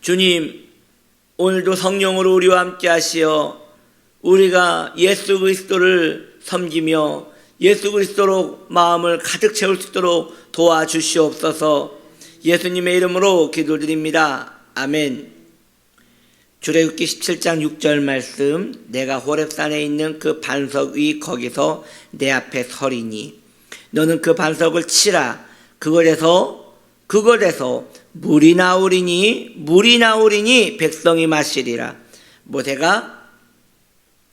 주님, 오늘도 성령으로 우리와 함께 하시어 우리가 예수 그리스도를 섬기며 예수 그리스도로 마음을 가득 채울 수 있도록 도와주시옵소서. 예수님의 이름으로 기도드립니다. 아멘. 출애굽기 17장 6절 말씀, 내가 호렙산에 있는 그 반석 위 거기서 내 앞에 서리니 너는 그 반석을 치라. 그곳에서 물이 나오리니 백성이 마시리라. 모세가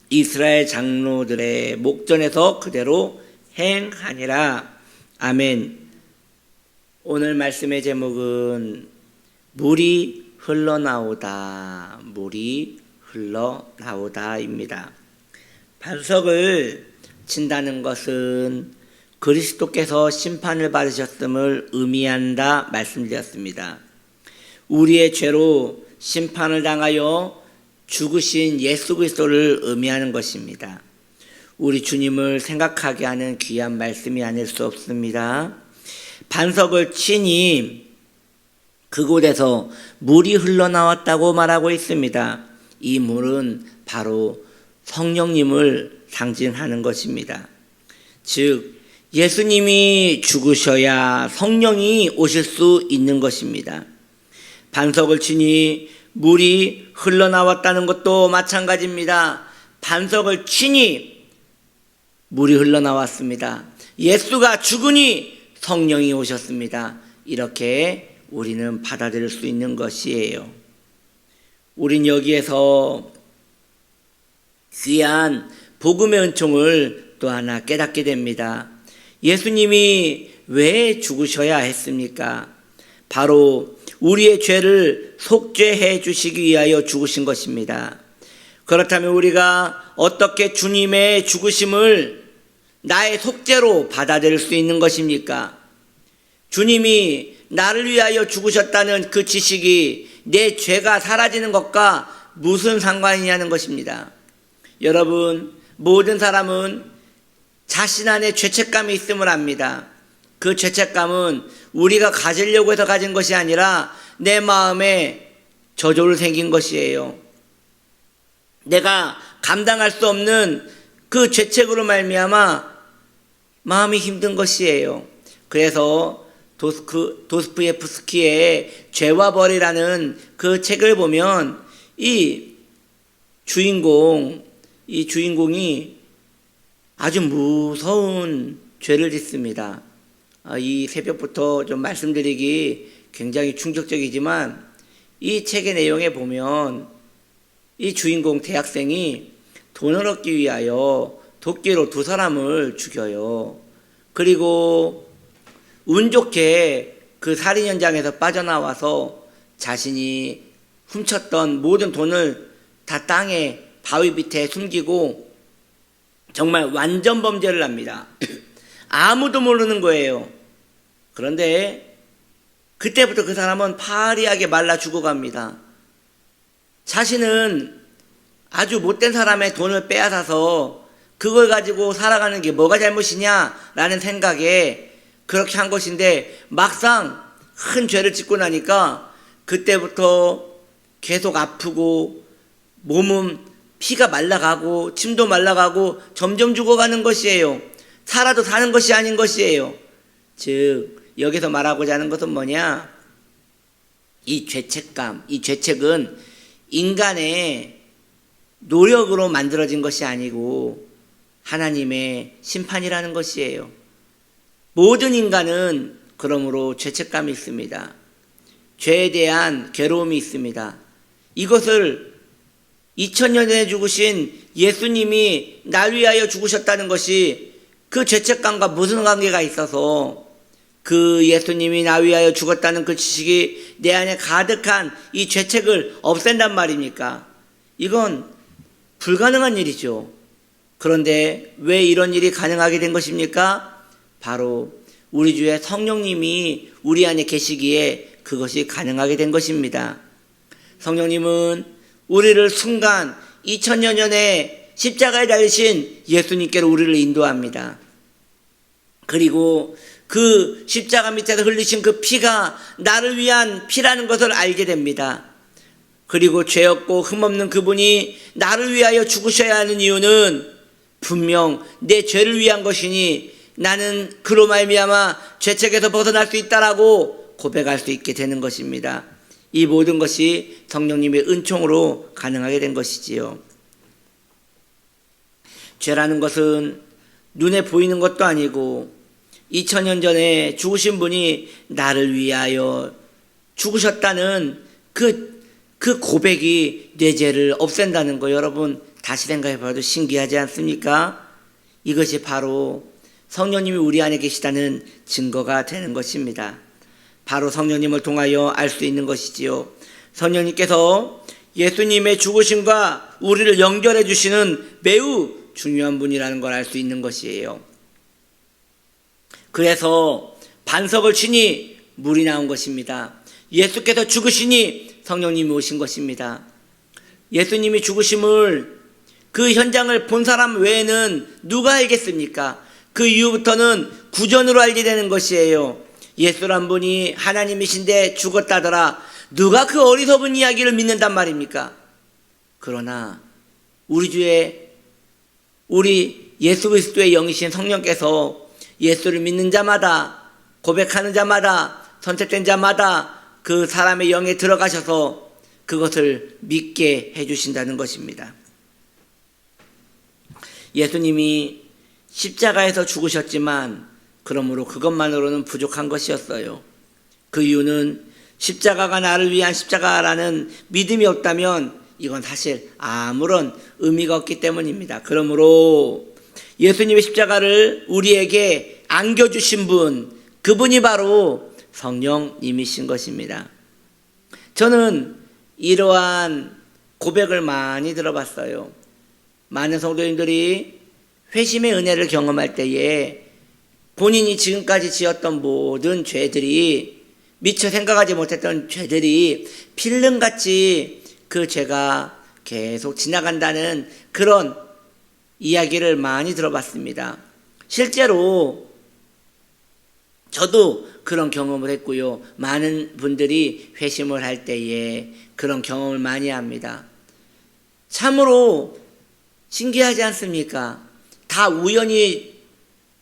이스라엘 장로들의 목전에서 그대로 행하니라. 아멘. 오늘 말씀의 제목은 물이 흘러나오다입니다. 반석을 친다는 것은 그리스도께서 심판을 받으셨음을 의미한다 말씀드렸습니다. 우리의 죄로 심판을 당하여 죽으신 예수 그리스도를 의미하는 것입니다. 우리 주님을 생각하게 하는 귀한 말씀이 아닐 수 없습니다. 반석을 치니 그곳에서 물이 흘러나왔다고 말하고 있습니다. 이 물은 바로 성령님을 상징하는 것입니다. 즉 예수님이 죽으셔야 성령이 오실 수 있는 것입니다. 반석을 치니 물이 흘러나왔다는 것도 마찬가지입니다. 반석을 치니 물이 흘러나왔습니다. 예수가 죽으니 성령이 오셨습니다. 이렇게 우리는 받아들일 수 있는 것이에요. 우린 여기에서 귀한 복음의 은총을 또 하나 깨닫게 됩니다. 예수님이 왜 죽으셔야 했습니까? 바로 우리의 죄를 속죄해 주시기 위하여 죽으신 것입니다. 그렇다면 우리가 어떻게 주님의 죽으심을 나의 속죄로 받아들일 수 있는 것입니까? 주님이 나를 위하여 죽으셨다는 그 지식이 내 죄가 사라지는 것과 무슨 상관이냐는 것입니다. 여러분, 모든 사람은 자신 안에 죄책감이 있음을 압니다. 그 죄책감은 우리가 가지려고 해서 가진 것이 아니라 내 마음에 저절로 생긴 것이에요. 내가 감당할 수 없는 그 죄책으로 말미암아 마음이 힘든 것이에요. 그래서 도스토옙스키의 죄와 벌이라는 그 책을 보면 이 주인공이 아주 무서운 죄를 짓습니다. 이 새벽부터 좀 말씀드리기 굉장히 충격적이지만 이 책의 내용에 보면 이 주인공 대학생이 돈을 얻기 위하여 도끼로 두 사람을 죽여요. 그리고 운 좋게 그 살인 현장에서 빠져나와서 자신이 훔쳤던 모든 돈을 다 땅에 바위 밑에 숨기고 정말 완전 범죄를 합니다. 아무도 모르는 거예요. 그런데 그때부터 그 사람은 파리하게 말라 죽어갑니다. 자신은 아주 못된 사람의 돈을 빼앗아서 그걸 가지고 살아가는 게 뭐가 잘못이냐라는 생각에 그렇게 한 것인데 막상 큰 죄를 짓고 나니까 그때부터 계속 아프고 몸은 피가 말라가고 침도 말라가고 점점 죽어가는 것이에요. 살아도 사는 것이 아닌 것이에요. 즉 여기서 말하고자 하는 것은 뭐냐? 이 죄책은 인간의 노력으로 만들어진 것이 아니고 하나님의 심판이라는 것이에요. 모든 인간은 그러므로 죄책감이 있습니다. 죄에 대한 괴로움이 있습니다. 이것을 2000년 전에 죽으신 예수님이 날 위하여 죽으셨다는 것이 그 죄책감과 무슨 관계가 있어서 그 예수님이 나 위하여 죽었다는 그 지식이 내 안에 가득한 이 죄책을 없앤단 말입니까? 이건 불가능한 일이죠. 그런데 왜 이런 일이 가능하게 된 것입니까? 바로 우리 주의 성령님이 우리 안에 계시기에 그것이 가능하게 된 것입니다. 성령님은 우리를 순간 2000년 전에 십자가에 달리신 예수님께로 우리를 인도합니다. 그리고 그 십자가 밑에서 흘리신 그 피가 나를 위한 피라는 것을 알게 됩니다. 그리고 죄 없고 흠없는 그분이 나를 위하여 죽으셔야 하는 이유는 분명 내 죄를 위한 것이니 나는 그로 말미암아 죄책에서 벗어날 수 있다라고 고백할 수 있게 되는 것입니다. 이 모든 것이 성령님의 은총으로 가능하게 된 것이지요. 죄라는 것은 눈에 보이는 것도 아니고 2000년 전에 죽으신 분이 나를 위하여 죽으셨다는 그 고백이 내 죄를 없앤다는 거 여러분 다시 생각해 봐도 신기하지 않습니까? 이것이 바로 성령님이 우리 안에 계시다는 증거가 되는 것입니다. 바로 성령님을 통하여 알 수 있는 것이지요. 성령님께서 예수님의 죽으심과 우리를 연결해 주시는 매우 중요한 분이라는 걸 알 수 있는 것이에요. 그래서 반석을 치니 물이 나온 것입니다. 예수께서 죽으시니 성령님이 오신 것입니다. 예수님이 죽으심을 그 현장을 본 사람 외에는 누가 알겠습니까? 그 이후부터는 구전으로 알게 되는 것이에요. 예수란 분이 하나님이신데 죽었다더라. 누가 그 어리석은 이야기를 믿는단 말입니까? 그러나 우리 예수 그리스도의 영이신 성령께서 예수를 믿는 자마다, 고백하는 자마다, 선택된 자마다 그 사람의 영에 들어가셔서 그것을 믿게 해주신다는 것입니다. 예수님이 십자가에서 죽으셨지만 그러므로 그것만으로는 부족한 것이었어요. 그 이유는 십자가가 나를 위한 십자가라는 믿음이 없다면 이건 사실 아무런 의미가 없기 때문입니다. 그러므로 예수님의 십자가를 우리에게 안겨주신 분, 그분이 바로 성령님이신 것입니다. 저는 이러한 고백을 많이 들어봤어요. 많은 성도님들이 회심의 은혜를 경험할 때에 본인이 지금까지 지었던 모든 죄들이, 미처 생각하지 못했던 죄들이 필름같이 그 죄가 계속 지나간다는 그런 이야기를 많이 들어봤습니다. 실제로 저도 그런 경험을 했고요. 많은 분들이 회심을 할 때에 그런 경험을 많이 합니다. 참으로 신기하지 않습니까? 다 우연히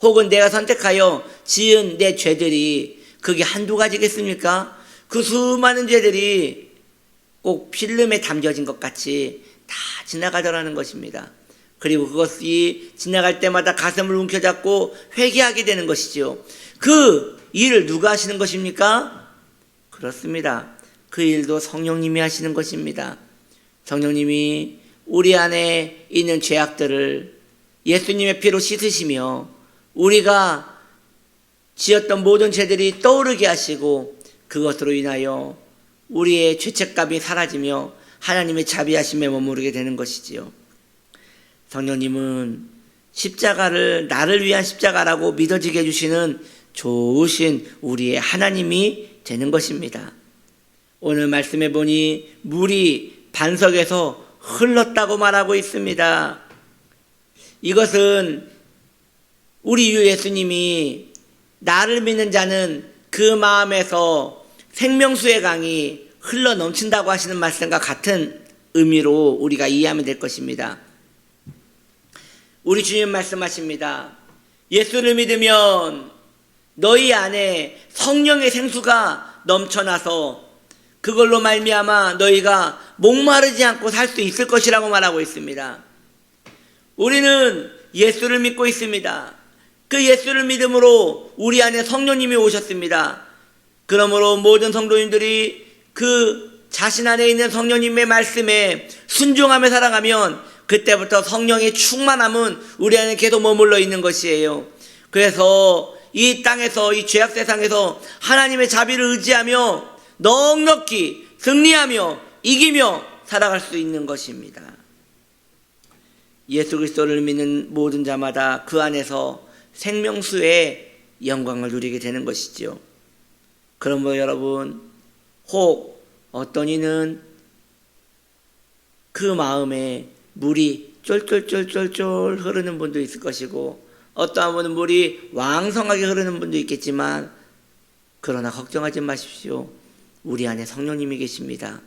혹은 내가 선택하여 지은 내 죄들이 그게 한두 가지겠습니까? 그 수많은 죄들이 꼭 필름에 담겨진 것 같이 다 지나가더라는 것입니다. 그리고 그것이 지나갈 때마다 가슴을 움켜잡고 회개하게 되는 것이죠. 그 일을 누가 하시는 것입니까? 그렇습니다. 그 일도 성령님이 하시는 것입니다. 성령님이 우리 안에 있는 죄악들을 예수님의 피로 씻으시며 우리가 지었던 모든 죄들이 떠오르게 하시고 그것으로 인하여 우리의 죄책감이 사라지며 하나님의 자비하심에 머무르게 되는 것이지요. 성령님은 십자가를 나를 위한 십자가라고 믿어지게 해주시는 좋으신 우리의 하나님이 되는 것입니다. 오늘 말씀해 보니 물이 반석에서 흘렀다고 말하고 있습니다. 이것은 우리 주 예수님이 나를 믿는 자는 그 마음에서 생명수의 강이 흘러 넘친다고 하시는 말씀과 같은 의미로 우리가 이해하면 될 것입니다. 우리 주님 말씀하십니다. 예수를 믿으면 너희 안에 성령의 생수가 넘쳐나서 그걸로 말미암아 너희가 목마르지 않고 살 수 있을 것이라고 말하고 있습니다. 우리는 예수를 믿고 있습니다. 그 예수를 믿음으로 우리 안에 성령님이 오셨습니다. 그러므로 모든 성도님들이 그 자신 안에 있는 성령님의 말씀에 순종하며 살아가면 그때부터 성령의 충만함은 우리 안에 계속 머물러 있는 것이에요. 그래서 이 땅에서, 이 죄악 세상에서 하나님의 자비를 의지하며 넉넉히 승리하며 이기며 살아갈 수 있는 것입니다. 예수 그리스도를 믿는 모든 자마다 그 안에서 생명수의 영광을 누리게 되는 것이죠. 그러므로 여러분, 혹 어떤 이는 그 마음에 물이 쫄쫄쫄쫄쫄 흐르는 분도 있을 것이고 어떠한 분은 물이 왕성하게 흐르는 분도 있겠지만 그러나 걱정하지 마십시오. 우리 안에 성령님이 계십니다.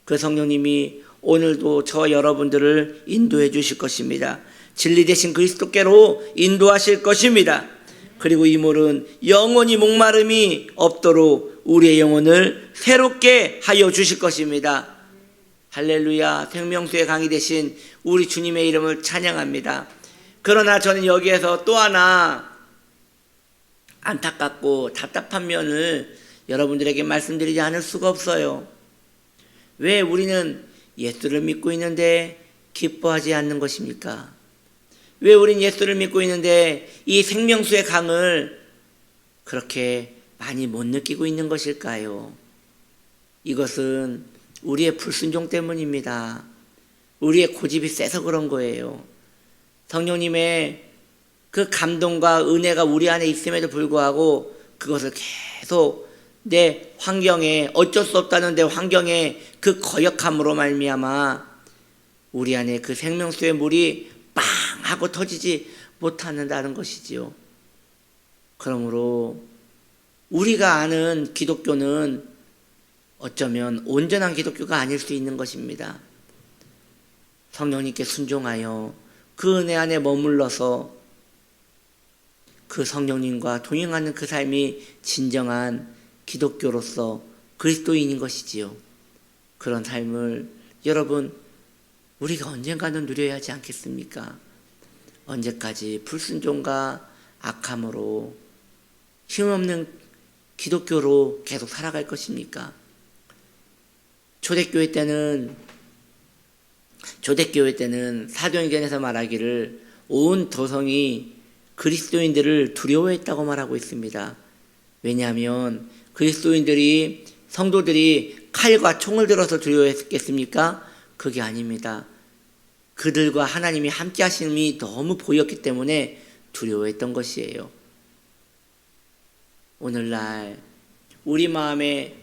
그 성령님이 오늘도 저와 여러분들을 인도해 주실 것입니다. 진리 되신 그리스도께로 인도하실 것입니다. 그리고 이 물은 영원히 목마름이 없도록 우리의 영혼을 새롭게 하여 주실 것입니다. 할렐루야. 생명수의 강이 되신 우리 주님의 이름을 찬양합니다. 그러나 저는 여기에서 또 하나 안타깝고 답답한 면을 여러분들에게 말씀드리지 않을 수가 없어요. 왜 우리는 예수를 믿고 있는데 기뻐하지 않는 것입니까? 왜 우린 예수를 믿고 있는데 이 생명수의 강을 그렇게 많이 못 느끼고 있는 것일까요? 이것은 우리의 불순종 때문입니다. 우리의 고집이 세서 그런 거예요. 성령님의 그 감동과 은혜가 우리 안에 있음에도 불구하고 그것을 계속 내 환경에, 어쩔 수 없다는 내 환경에 그 거역함으로 말미암아 우리 안에 그 생명수의 물이 빵 하고 터지지 못한다는 것이지요. 그러므로 우리가 아는 기독교는 어쩌면 온전한 기독교가 아닐 수 있는 것입니다. 성령님께 순종하여 그 은혜 안에 머물러서 그 성령님과 동행하는 그 삶이 진정한 기독교로서 그리스도인인 것이지요. 그런 삶을 여러분 우리가 언젠가는 누려야 하지 않겠습니까? 언제까지 불순종과 악함으로 힘없는 기독교로 계속 살아갈 것입니까? 초대교회 때는 사도행전에서 말하기를 온 도성이 그리스도인들을 두려워했다고 말하고 있습니다. 왜냐하면 그리스도인들이, 성도들이 칼과 총을 들어서 두려워했겠습니까? 그게 아닙니다. 그들과 하나님이 함께 하심이 너무 보였기 때문에 두려워했던 것이에요. 오늘날 우리 마음에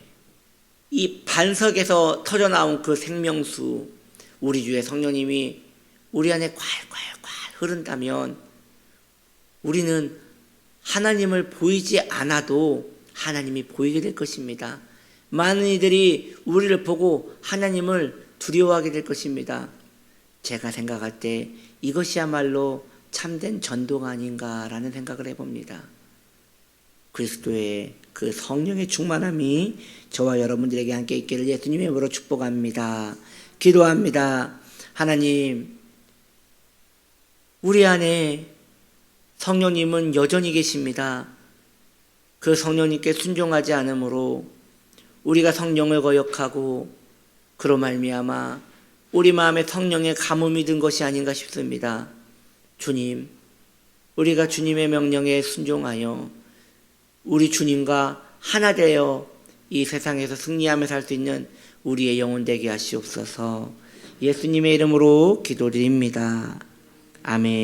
이 반석에서 터져나온 그 생명수, 우리 주의 성령님이 우리 안에 콸콸콸 흐른다면 우리는 하나님을 보이지 않아도 하나님이 보이게 될 것입니다. 많은 이들이 우리를 보고 하나님을 두려워하게 될 것입니다. 제가 생각할 때 이것이야말로 참된 전도가 아닌가라는 생각을 해봅니다. 그리스도의 그 성령의 충만함이 저와 여러분들에게 함께 있기를 예수님의 이름으로 축복합니다. 기도합니다. 하나님, 우리 안에 성령님은 여전히 계십니다. 그 성령님께 순종하지 않으므로 우리가 성령을 거역하고 그로 말미암아 우리 마음에 성령의 가뭄이 든 것이 아닌가 싶습니다. 주님, 우리가 주님의 명령에 순종하여 우리 주님과 하나 되어 이 세상에서 승리하며 살 수 있는 우리의 영혼 되게 하시옵소서. 예수님의 이름으로 기도드립니다. 아멘.